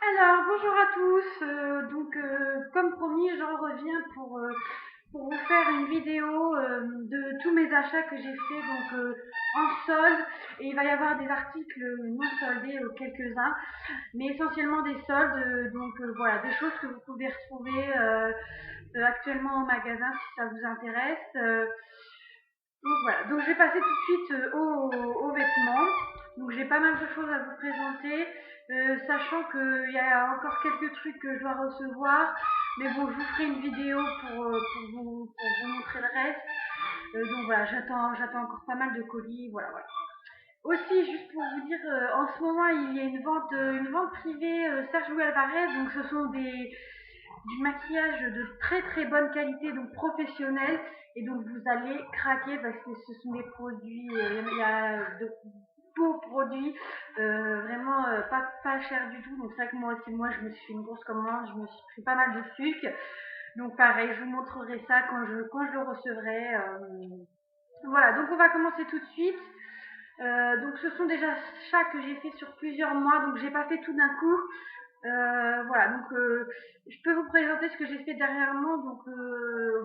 Alors, bonjour à tous. Comme promis, je reviens pour vous faire une vidéo de tous mes achats que j'ai fait en solde. Et il va y avoir des articles non soldés, quelques-uns, mais essentiellement des soldes. Voilà, des choses que vous pouvez retrouver actuellement au magasin si ça vous intéresse. Donc je vais passer tout de suite aux vêtements. Donc j'ai pas mal de choses à vous présenter, sachant qu'il y a encore quelques trucs que je dois recevoir. Mais bon, je vous ferai une vidéo pour vous montrer le reste. J'attends encore pas mal de colis. Voilà. Aussi, juste pour vous dire, en ce moment, il y a une vente privée Sergio Alvarez. Donc ce sont du maquillage de très très bonne qualité, donc professionnel. Et donc vous allez craquer parce que ce sont des produits, il y a de beaux produits, vraiment pas cher du tout. Donc c'est vrai que moi aussi, je me suis fait une grosse commande, je me suis pris pas mal de sucre. Donc pareil, je vous montrerai ça quand je le recevrai. Voilà, donc on va commencer tout de suite. Donc ce sont déjà chats que j'ai fait sur plusieurs mois, donc j'ai pas fait tout d'un coup. Je peux vous présenter ce que j'ai fait dernièrement.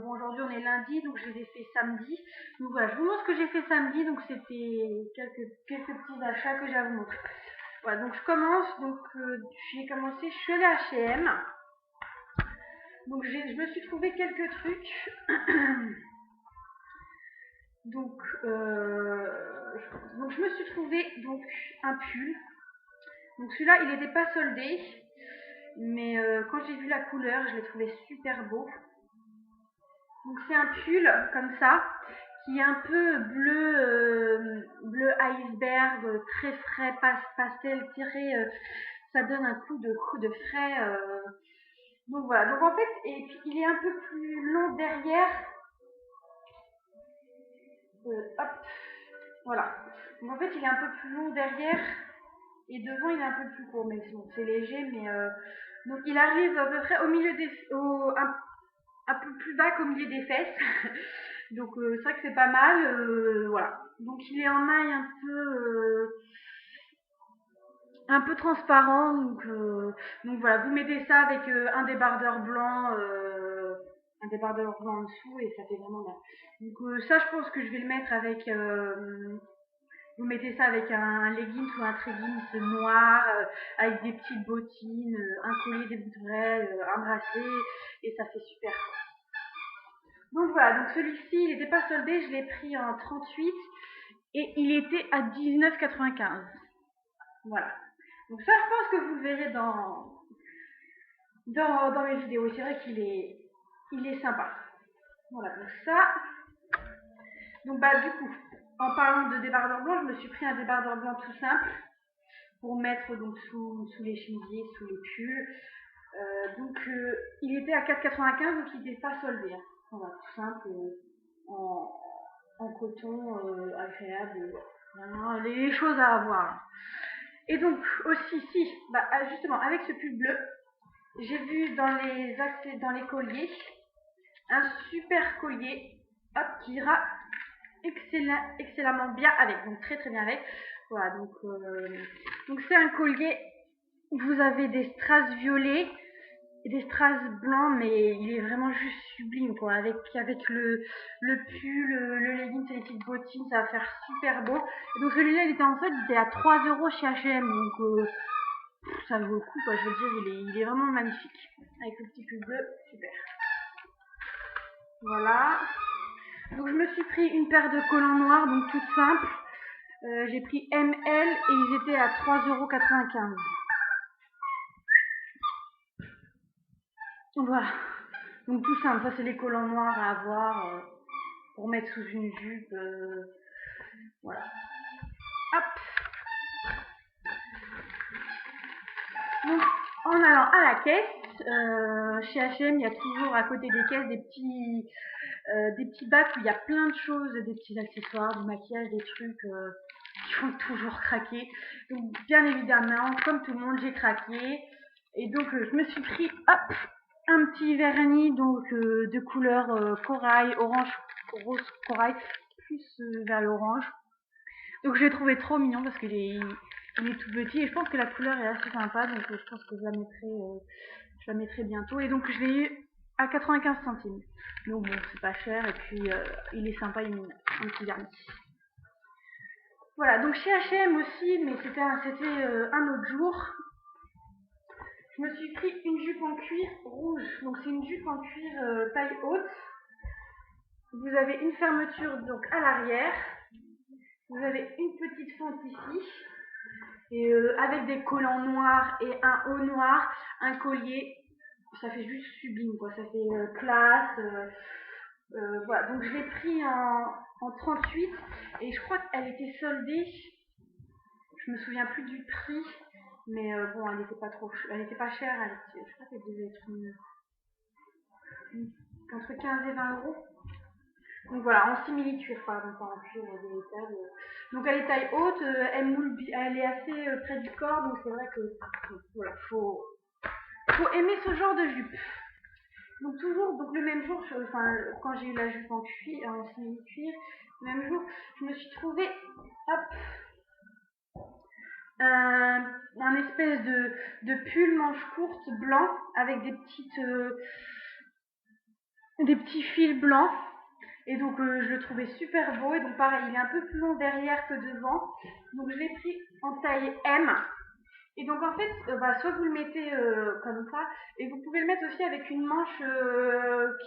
Aujourd'hui on est lundi, donc je les ai fait samedi. Donc voilà, je vous montre ce que j'ai fait samedi. Donc c'était quelques petits achats que j'ai à vous montrer. Voilà, donc je commence. J'ai commencé, je suis allée à H&M. Je me suis trouvé quelques trucs. donc, euh, je me suis trouvé un pull. Donc celui-là, il n'était pas soldé, mais quand j'ai vu la couleur, je l'ai trouvé super beau. Donc c'est un pull comme ça, qui est un peu bleu iceberg, très frais, pastel tiré. Ça donne un coup de frais. Donc voilà. Donc en fait, et puis il est un peu plus long derrière. Hop, voilà. Donc en fait, il est un peu plus long derrière. Et devant, il est un peu plus court, mais bon, c'est léger, donc il arrive à peu près au milieu un peu plus bas qu'au milieu des fesses. C'est vrai que c'est pas mal, voilà. Donc il est en maille un peu transparent, donc voilà, vous mettez ça avec un débardeur blanc en dessous et ça fait vraiment bien. Ça, je pense que je vais le mettre avec vous mettez ça avec un leggings ou un leggings noir, avec des petites bottines, un collier, des boucles d'oreilles, un bracelet, et ça fait super. Donc voilà, donc celui-ci, il n'était pas soldé, je l'ai pris en 38 et il était à 19,95. Voilà. Donc ça, je pense que vous le verrez dans mes vidéos. C'est vrai il est sympa. Voilà, donc ça. Du coup, en parlant de débardeur blanc, je me suis pris un débardeur blanc tout simple pour mettre sous les chemisiers, sous les pulls. Il était à 4,95, donc il n'était pas soldé. Hein. Voilà, tout simple, en coton, agréable. Vraiment, les choses à avoir. Et donc aussi, justement, avec ce pull bleu, j'ai vu dans les colliers un super collier, hop, qui ira excellemment bien avec, donc très très bien avec. Voilà, donc c'est un collier. Vous avez des strass violets et des strass blancs, mais il est vraiment juste sublime, quoi. Avec le pull, le legging et les petites bottines, ça va faire super beau. Et donc celui-là, il était en solde, il était à 3 € chez H&M, ça vaut le coup, quoi. Je veux dire, il est vraiment magnifique. Avec le petit pull bleu, super. Voilà. Donc je me suis pris une paire de collants noirs, donc toute simple. J'ai pris ML et ils étaient à 3,95 €. Voilà. Donc tout simple, ça c'est les collants noirs à avoir pour mettre sous une jupe. Voilà. Hop. Donc en allant à la caisse, chez H&M, il y a toujours à côté des caisses des petits bacs où il y a plein de choses, des petits accessoires, du maquillage, des trucs qui font toujours craquer. Donc bien évidemment, comme tout le monde, j'ai craqué. Et donc je me suis pris un petit vernis de couleur corail, orange, rose corail, plus vers l'orange. Donc je l'ai trouvé trop mignon parce qu'il Il est tout petit et je pense que la couleur est assez sympa, donc je pense que je la mettrai bientôt. Et donc je l'ai eu à 95 centimes. Donc bon, c'est pas cher et puis il est sympa, il est un petit vernis. Voilà, donc chez H&M aussi, mais c'était un autre jour. Je me suis pris une jupe en cuir rouge. Donc c'est une jupe en cuir taille haute. Vous avez une fermeture donc à l'arrière. Vous avez une petite fente ici. Et avec des collants noirs et un haut noir, un collier. Ça fait juste sublime quoi. Ça fait classe. Voilà, donc je l'ai pris en 38 et je crois qu'elle était soldée. Je me souviens plus du prix, mais bon, elle était pas chère. Je crois qu'elle devait être entre 15 et 20 euros. Donc voilà, en simili-cuir, pardon, pas en cuir véritable. Donc elle est taille haute, elle est assez près du corps, donc c'est vrai que voilà, faut aimer ce genre de jupe. Donc toujours, donc le même jour, quand j'ai eu la jupe en cuir, en simili-cuir, le même jour, je me suis trouvée, un espèce de pull manche courte blanc avec des petits fils blancs. Et donc je le trouvais super beau. Et donc pareil, il est un peu plus long derrière que devant. Donc je l'ai pris en taille M. Et donc en fait, soit vous le mettez comme ça, et vous pouvez le mettre aussi avec une manche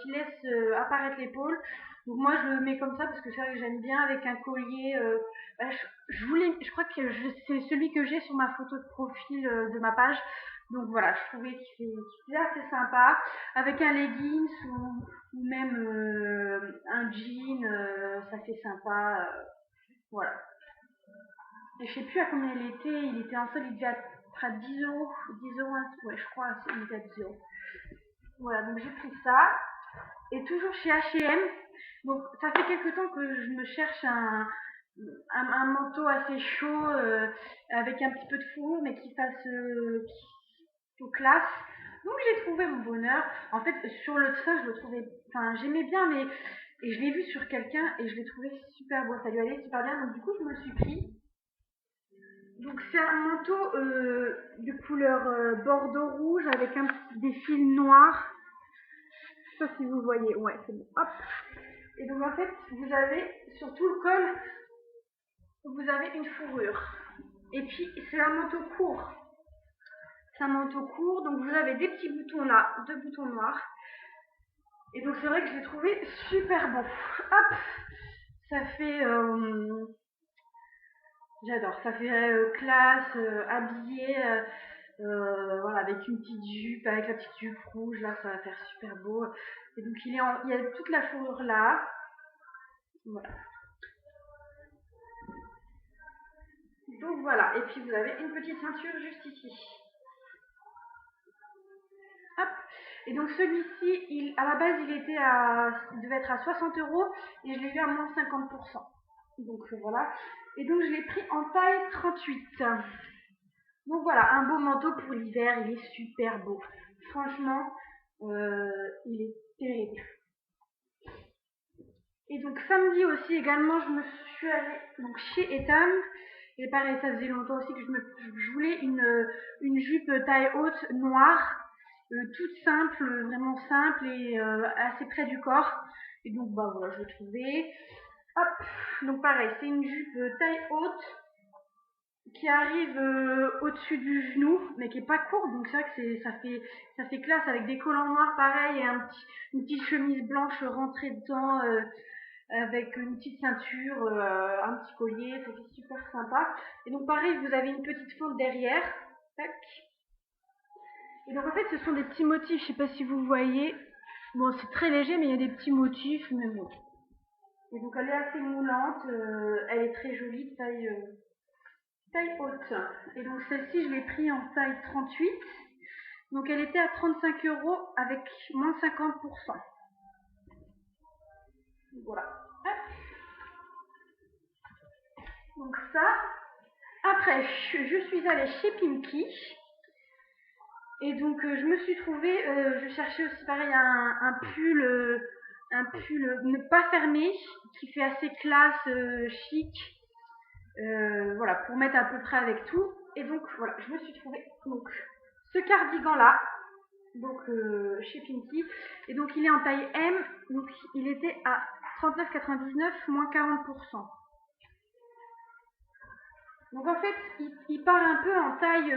qui laisse apparaître l'épaule. Donc moi je le mets comme ça parce que c'est vrai que j'aime bien avec un collier. Je crois que c'est celui que j'ai sur ma photo de profil de ma page. Donc voilà, je trouvais qu'il était assez sympa avec un leggings ou même un jean, ça fait sympa. Voilà. Et je sais plus à combien il était en solde, il devait être à 10 euros, 10 euros, ouais, je crois, il était à 10 euros. Voilà, donc j'ai pris ça. Et toujours chez H&M, donc ça fait quelques temps que je me cherche un manteau assez chaud, avec un petit peu de fourrure, mais qui fasse classe. Donc j'ai trouvé mon bonheur. En fait, sur le dessin, je le trouvais, j'aimais bien, mais et je l'ai vu sur quelqu'un et je l'ai trouvé super beau. Ça lui allait super bien. Donc du coup, je me le suis pris. Donc c'est un manteau de couleur bordeaux rouge avec des fils noirs. Je sais pas si vous voyez. Ouais, c'est bon. Hop. Et donc en fait, vous avez sur tout le col, vous avez une fourrure. Et puis c'est un manteau court. C'est un manteau court, donc vous avez des petits boutons là, 2 boutons noirs. Et donc c'est vrai que je l'ai trouvé super beau. Hop, ça fait, j'adore, ça fait classe, habillé, voilà, avec une petite jupe, avec la petite jupe rouge, là ça va faire super beau. Et donc il y a toute la fourrure là, voilà. Donc voilà, et puis vous avez une petite ceinture juste ici. Hop. Et donc celui-ci, à la base, il devait être à 60 euros et je l'ai eu à moins 50%. Donc voilà. Et donc je l'ai pris en taille 38. Donc voilà, un beau manteau pour l'hiver, il est super beau. Franchement, il est terrible. Et donc samedi aussi également, je me suis allée donc, chez Etam. Et pareil, ça faisait longtemps aussi que je voulais une jupe taille haute noire. Toute simple, vraiment simple et assez près du corps. Et donc voilà, je l'ai trouvé. Hop, donc pareil, c'est une jupe taille haute qui arrive au-dessus du genou, mais qui est pas courte, donc c'est vrai que ça fait classe avec des collants noirs pareil et une petite chemise blanche rentrée dedans avec une petite ceinture, un petit collier, ça fait super sympa. Et donc pareil, vous avez une petite fente derrière. Tac. Et donc en fait ce sont des petits motifs, je sais pas si vous voyez. Bon c'est très léger mais il y a des petits motifs, mais bon. Et donc elle est assez moulante, elle est très jolie, taille haute. Et donc celle-ci je l'ai pris en taille 38. Donc elle était à 35 euros avec moins 50%. Voilà. Donc ça. Après je suis allée chez Pimkie. Et donc je me suis trouvée, je cherchais aussi pareil un pull ne pas fermé, qui fait assez classe, chic, voilà, pour mettre à peu près avec tout. Et donc voilà, je me suis trouvé donc ce cardigan là, donc chez Pinky, et donc il est en taille M, donc il était à 39,99 moins 40%. Donc en fait, il part un peu en taille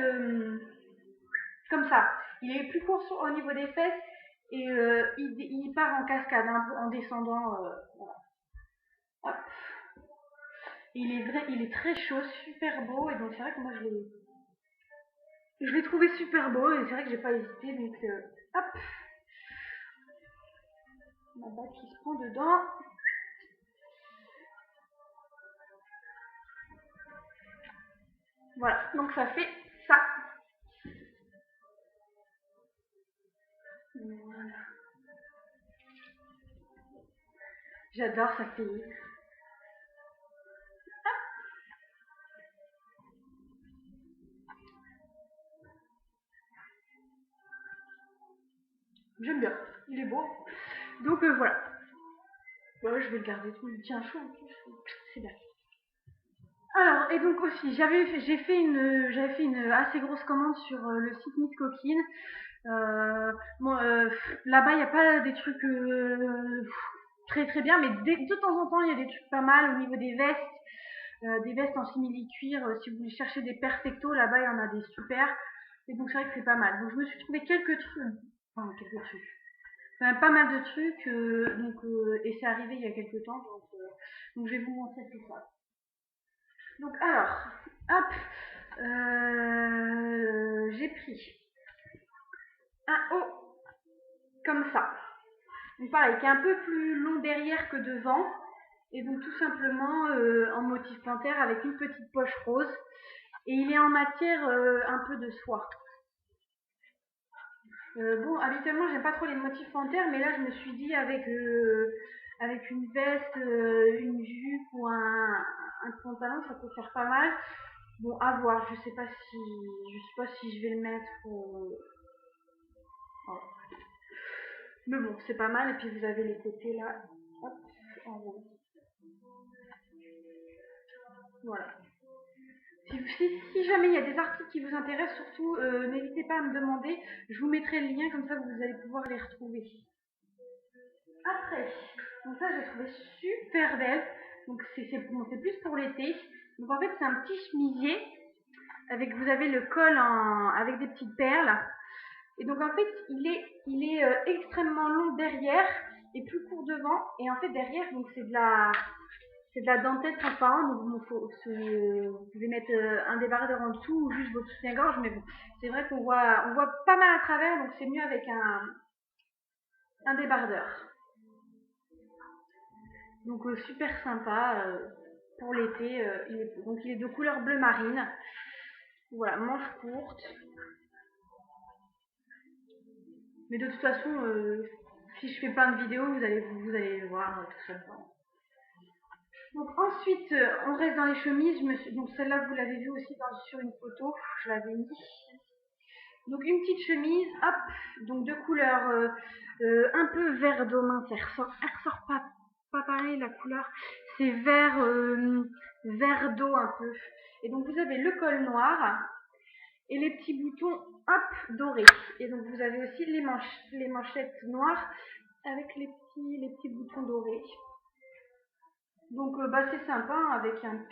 comme ça. Il est plus court au niveau des fesses et il part en cascade, hein, en descendant. Voilà. Hop. Il est très chaud, super beau, et donc c'est vrai que moi je l'ai trouvé super beau, et c'est vrai que j'ai pas hésité, donc hop, ma bague qui se prend dedans. Voilà, donc ça fait ça. Voilà. J'adore, ça fait. J'aime bien, il est beau. Donc voilà. Bon, je vais le garder tout. Il tient chaud en plus. C'est bien. Alors, et donc aussi, j'avais fait une assez grosse commande sur le site Miss Coquine. Bon, là-bas, il n'y a pas des trucs très très bien, mais de temps en temps, il y a des trucs pas mal au niveau des vestes en simili-cuir. Si vous voulez chercher des perfectos, là-bas, il y en a des super. Et donc, c'est vrai que c'est pas mal. Donc, je me suis trouvé quelques trucs. Enfin, quelques trucs. Enfin, pas mal de trucs. Et c'est arrivé il y a quelques temps. Donc, je vais vous montrer tout ça. Donc alors, hop, j'ai pris un haut comme ça. Donc pareil, qui est un peu plus long derrière que devant. Et donc tout simplement en motif panthère avec une petite poche rose. Et il est en matière un peu de soie. Bon, habituellement j'aime pas trop les motifs panthère, mais là je me suis dit avec une veste, une jupe ou un pantalon, ça peut faire pas mal. Bon, à voir, je sais pas si je vais le mettre. Voilà. Mais bon, c'est pas mal. Et puis vous avez les côtés là, hop, en haut. Voilà. Si jamais il y a des articles qui vous intéressent, surtout n'hésitez pas à me demander. Je vous mettrai le lien, comme ça vous allez pouvoir les retrouver. Après, donc ça j'ai trouvé super belle. Donc c'est plus pour l'été. Donc en fait c'est un petit chemisier avec, vous avez le col avec des petites perles. Et donc en fait il est extrêmement long derrière et plus court devant. Et en fait derrière donc c'est de la dentelle transparente. Donc vous pouvez mettre un débardeur en dessous ou juste votre soutien-gorge. Mais bon, c'est vrai qu'on voit pas mal à travers, donc c'est mieux avec un débardeur. Donc super sympa pour l'été. Donc il est de couleur bleu marine. Voilà, manche courte. Mais de toute façon, si je fais plein de vidéos, vous allez le voir tout simplement. Donc ensuite, on reste dans les chemises. Donc celle-là, vous l'avez vue aussi sur une photo. Je l'avais mis. Donc une petite chemise, hop, donc de couleur un peu vert d'eau mince. Elle ressort pas pareil la couleur. C'est vert d'eau un peu. Et donc vous avez le col noir et les petits boutons hop dorés. Et donc vous avez aussi les manchettes noires avec les petits boutons dorés. Donc c'est sympa hein, avec un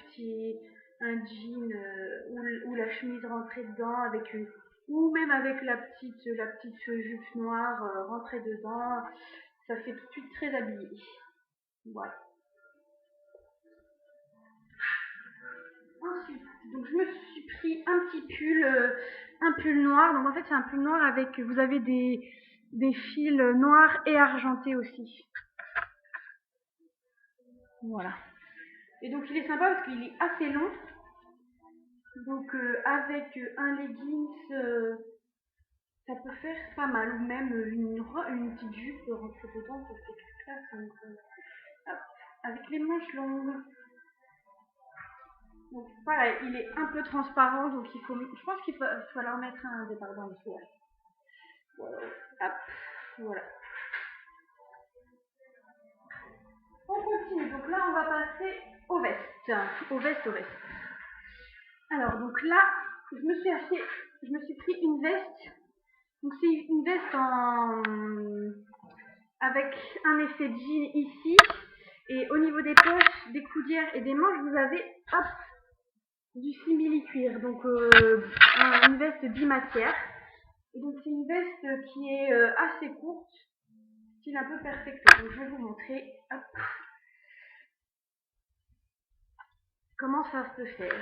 jean ou la chemise rentrée dedans avec ou même avec la petite jupe noire rentrée dedans. Ça fait tout de suite très habillé. Voilà. Ensuite, donc je me suis pris un petit un pull noir. Donc en fait c'est un pull noir avec, vous avez des fils noirs et argentés aussi. Voilà. Et donc il est sympa parce qu'il est assez long. Donc avec un leggings, ça peut faire pas mal. Ou même une petite jupe rentrée dedans, ça fait classe. Donc, hop, avec les manches longues. Donc pareil, il est un peu transparent, donc je pense qu'il va falloir mettre un débardeur en dessous. Voilà. Hop, voilà. On continue, donc là on va passer aux vestes. Alors donc là, je me suis pris une veste. Donc c'est une veste avec un effet jean ici. Et au niveau des poches, des coudières et des manches, vous avez hop, du simili-cuir. Donc une veste bimatière. Et donc c'est une veste qui est assez courte, style un peu perfecto. Donc je vais vous montrer hop, comment ça se peut faire.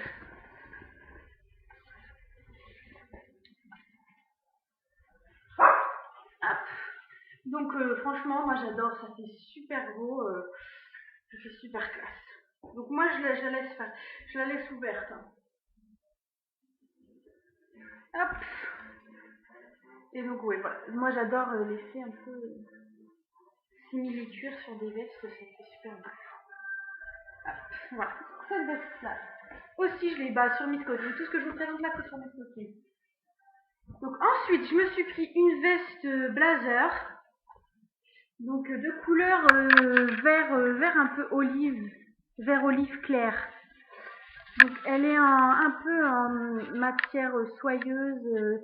Hop. Donc franchement, moi j'adore, ça fait super beau, ça fait super classe. Donc moi je la laisse faire, je la laisse ouverte. Hein. Hop. Et donc oui, voilà. Moi j'adore l'effet un peu simili-cuir sur des vestes, ça fait super beau. Hop, voilà. Cette veste là. Aussi je l'ai sur Miss Cottine. Tout ce que je vous présente là c'est sur Miss Cottine. Donc ensuite je me suis pris une veste blazer. Donc de couleur vert un peu olive, vert olive clair. Donc elle est un peu en matière soyeuse,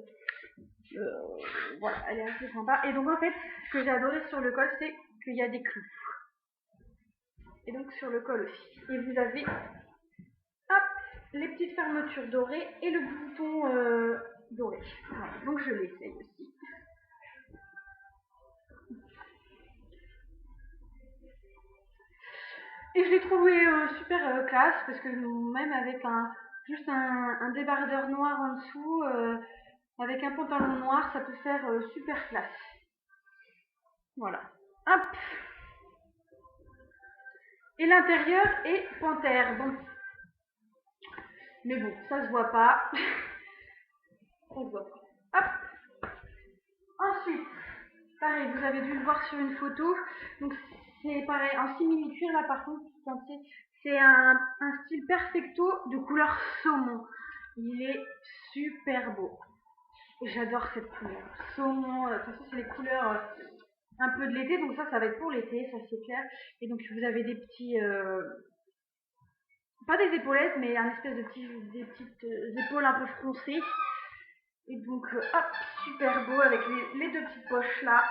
voilà, elle est assez sympa. Et donc en fait, ce que j'ai adoré sur le col, c'est qu'il y a des clous. Et donc sur le col aussi. Et vous avez, hop, les petites fermetures dorées et le bouton doré. Voilà, donc je l'essaye aussi. Et je l'ai trouvé super classe parce que même avec juste un débardeur noir en dessous, avec un pantalon noir, ça peut faire super classe. Voilà. Hop. Et l'intérieur est panthère. Bon. Mais bon, ça se voit pas. Ça se voit pas. Hop. Ensuite, pareil, vous avez dû le voir sur une photo. Donc c'est pareil, en simili-cuir là par contre, c'est un style perfecto de couleur saumon. Il est super beau. J'adore cette couleur. Saumon, de toute façon c'est les couleurs un peu de l'été, donc ça va être pour l'été, ça c'est clair. Et donc vous avez des petits, pas des épaulettes, mais un espèce de des petites épaules un peu froncées. Et donc hop, super beau avec les deux petites poches là.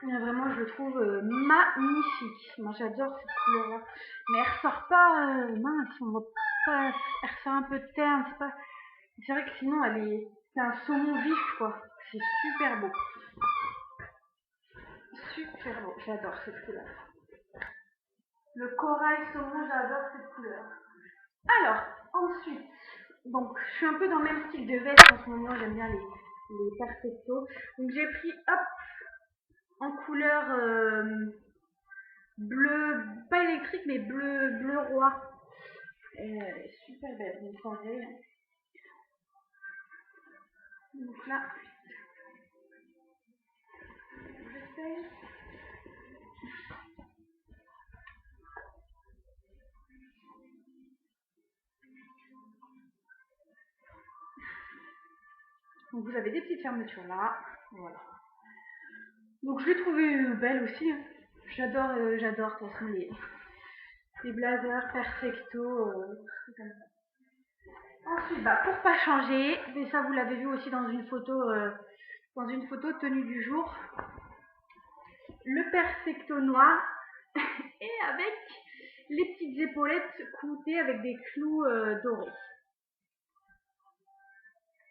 Et vraiment je le trouve magnifique. Moi j'adore cette couleur là. Mais elle ressort pas, mince, on voit pas, elle ressort un peu terne, c'est pas. C'est vrai que sinon c'est un saumon vif quoi. C'est super beau. Super beau, j'adore cette couleur. Le corail saumon, j'adore cette couleur. Alors, ensuite, donc je suis un peu dans le même style de veste en ce moment, j'aime bien les perfectos. Donc j'ai pris, hop, en couleur bleu, pas électrique, mais bleu roi. Super belle, donc pareil. Donc là, j'essaye. Donc vous avez des petites fermetures là, voilà. Donc je l'ai trouvée belle aussi. Hein. J'adore, de toute façon les blazers perfecto, comme ça. Ensuite, pour pas changer, mais ça vous l'avez vu aussi dans une photo tenue du jour, le perfecto noir et avec les petites épaulettes cloutées avec des clous dorés.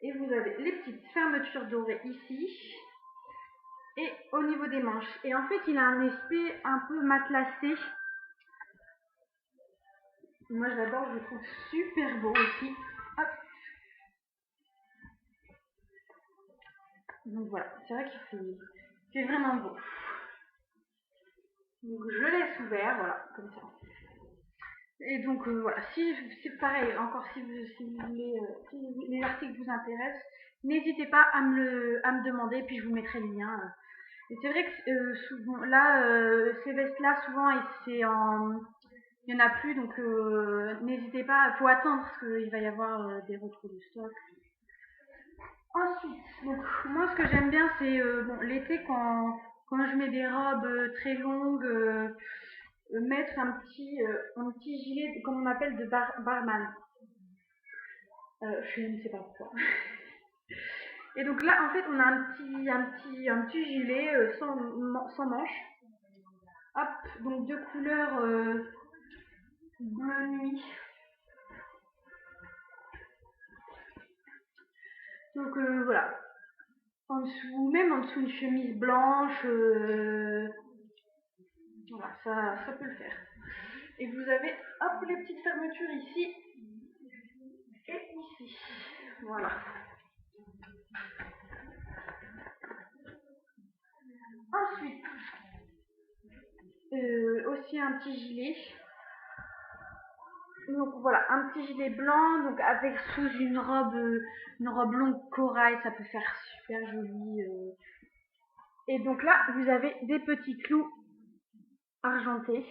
Et vous avez les petites fermetures dorées ici et au niveau des manches. Et en fait, il a un aspect un peu matelassé. Moi, je l'adore, je le trouve super beau aussi. Hop. Donc voilà, c'est vrai qu'il fait vraiment beau. Donc je laisse ouvert, voilà, comme ça. Et donc voilà, si c'est pareil, encore si vous voulez, si les articles vous intéressent, n'hésitez pas à me demander, puis je vous mettrai le lien. Et c'est vrai que souvent, là, ces vestes-là, souvent, il y en a plus, donc n'hésitez pas, il faut attendre parce qu'il va y avoir des retours de stock. Ensuite, donc moi ce que j'aime bien c'est l'été quand je mets des robes très longues, mettre un petit gilet, comme on appelle, de barman. Je ne sais pas pourquoi. Et donc là, en fait, on a un petit gilet sans manches. Hop, donc de couleur bleu nuit. Donc voilà. En dessous, même en dessous une chemise blanche, voilà, ça peut le faire. Et vous avez, hop, les petites fermetures ici et ici. Voilà. Ensuite, aussi un petit gilet. Donc voilà, un petit gilet blanc, donc avec sous une robe longue corail, ça peut faire super joli. Et donc là, vous avez des petits clous argentés.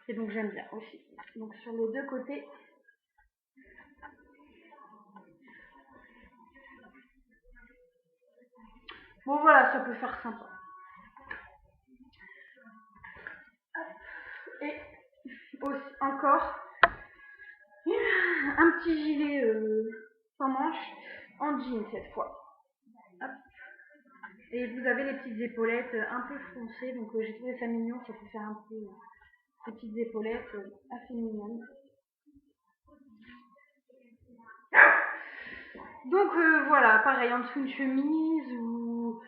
Et donc j'aime bien aussi. Donc sur les deux côtés. Bon voilà, ça peut faire sympa. Et aussi, encore un petit gilet sans manches en jean cette fois. Hop. Et vous avez les petites épaulettes un peu foncées, donc j'ai trouvé ça mignon, ça peut faire un peu ces petites épaulettes assez mignonnes. Donc voilà, pareil, en dessous une chemise ou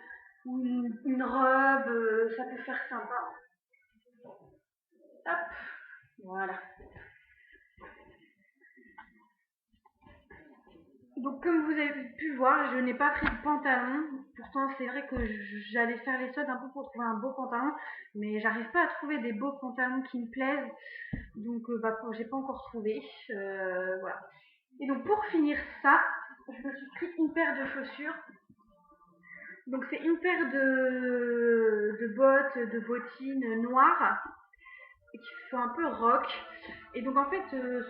une robe, ça peut faire sympa. Hop, voilà. Donc comme vous avez pu voir, je n'ai pas pris de pantalon. Pourtant c'est vrai que j'allais faire les soldes un peu pour trouver un beau pantalon, mais j'arrive pas à trouver des beaux pantalons qui me plaisent. Donc j'ai pas encore trouvé. Voilà. Et donc pour finir ça, je me suis pris une paire de chaussures. Donc c'est une paire de bottes, de bottines noires qui font un peu rock. Et donc en fait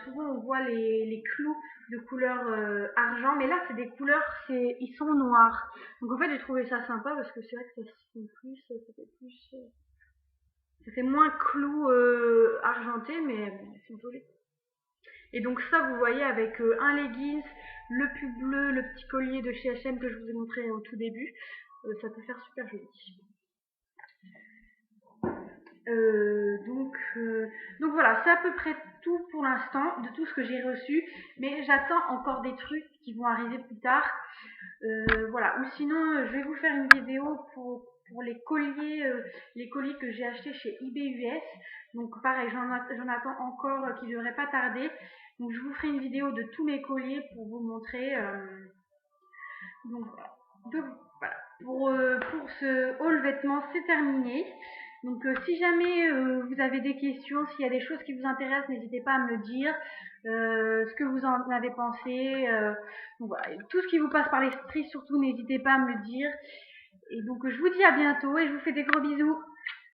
souvent on voit les clous de couleur argent, mais là c'est des couleurs, ils sont noirs. Donc en fait j'ai trouvé ça sympa parce que c'est vrai que c'était moins clou argenté, mais c'est joli. Et donc ça vous voyez avec un leggings, le pull bleu, le petit collier de chez H&M que je vous ai montré au tout début, ça peut faire super joli. Donc voilà, c'est à peu près tout pour l'instant de tout ce que j'ai reçu, mais j'attends encore des trucs qui vont arriver plus tard. Voilà, ou sinon je vais vous faire une vidéo pour les colis que j'ai achetés chez eBay US. Donc pareil, j'en attends encore qui ne devrait pas tarder. Donc je vous ferai une vidéo de tous mes colliers pour vous montrer. Donc voilà. Pour ce haul vêtements, c'est terminé. Donc si jamais vous avez des questions, s'il y a des choses qui vous intéressent, n'hésitez pas à me le dire, ce que vous en avez pensé. Donc voilà, tout ce qui vous passe par l'esprit, surtout n'hésitez pas à me le dire. Et donc je vous dis à bientôt et je vous fais des gros bisous.